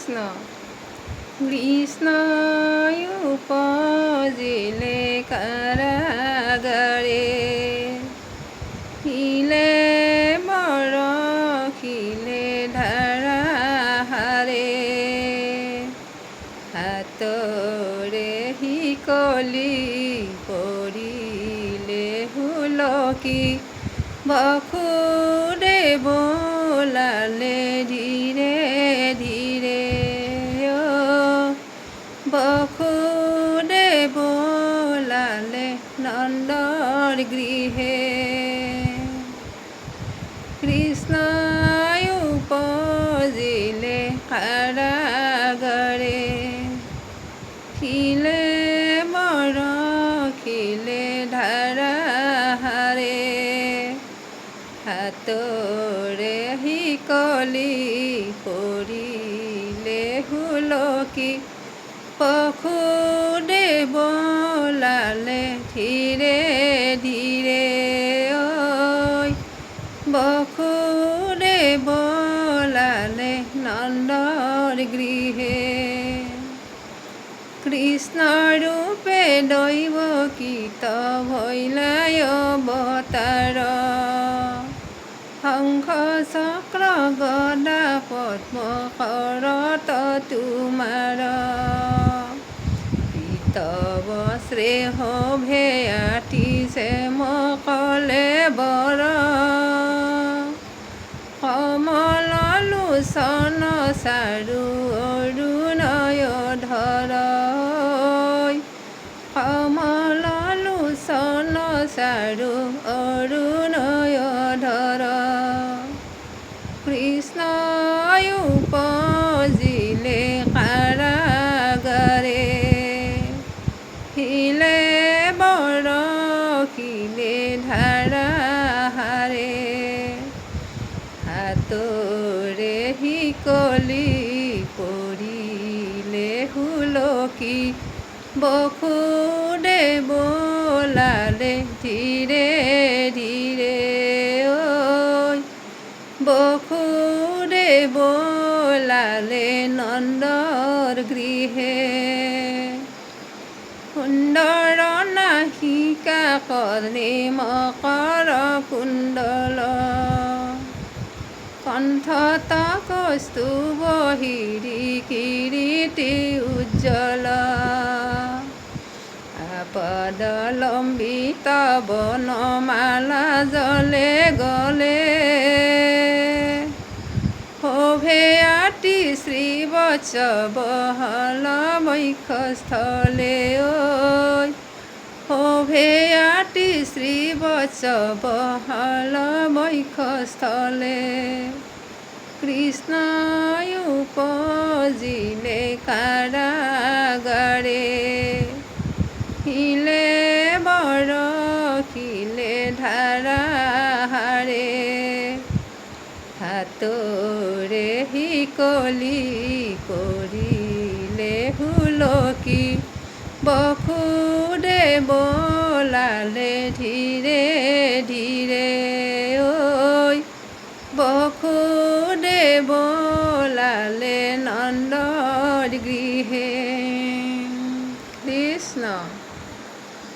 কৃষ্ণ কৃষ্ণই উপজিলে কাৰাগাৰে শিলে বৰশিলে ধাৰাহাৰে হাতৰে শিকলি পৰিলে হুলকি বসুদেৱ ওলালে ধীৰে ধীৰে বসুদেৱ ওলালে নন্দৰ গৃহে কৃষ্ণই উপজিলে কাৰাগাৰে শিলে বৰশিলে ধাৰাহাৰে হাতৰে শিকলি পৰিলে হুলকি বসুদেৱ ওলালে ধীৰে ধীৰে বসুদেৱ ওলালে নন্দৰ গৃহে কৃষ্ণৰূপে দৈৱকীত ভৈলাই অৱতাৰ শংখ চক্ৰ গদা পদ্ম কৰত তোমাৰ পীতবস্ত্ৰে শোভে আতিছে মকলে বৰ কমল লোচন চাৰু অৰুণয়ধৰ কমল লোচন চাৰু অৰুণয়ধৰ কৃষ্ণই উপজিলে কাৰাগাৰে শিলে বৰশিলে ধাৰাহাৰে হাতৰে শিকলি পৰিলে হুলকি বসুদেৱ ওলালে ধীৰে ধীৰে বসুদেৱ ওলালে নন্দৰ গৃহে সুন্দৰ নাসিকা কৰ্ণে মকৰ কুণ্ডল কণ্ঠত কৌস্তুভ হিৰি কিৰীটি উজ্জ্বল পদলম্বিত বনমালা জলে গলে শোভে আতি শ্ৰীবৎস বহল বক্ষস্থলে শোভে আতি শ্ৰীবৎস বহল বক্ষস্থলে কৃষ্ণই উপজিলে কাৰাগাৰে শিলে বৰশিলে ধাৰাহাৰে হাতৰে শিকলি পৰিলে হুলকি বসুদেৱ ওলালে ধীৰে ধীৰে বসুদেৱ ওলালে নন্দ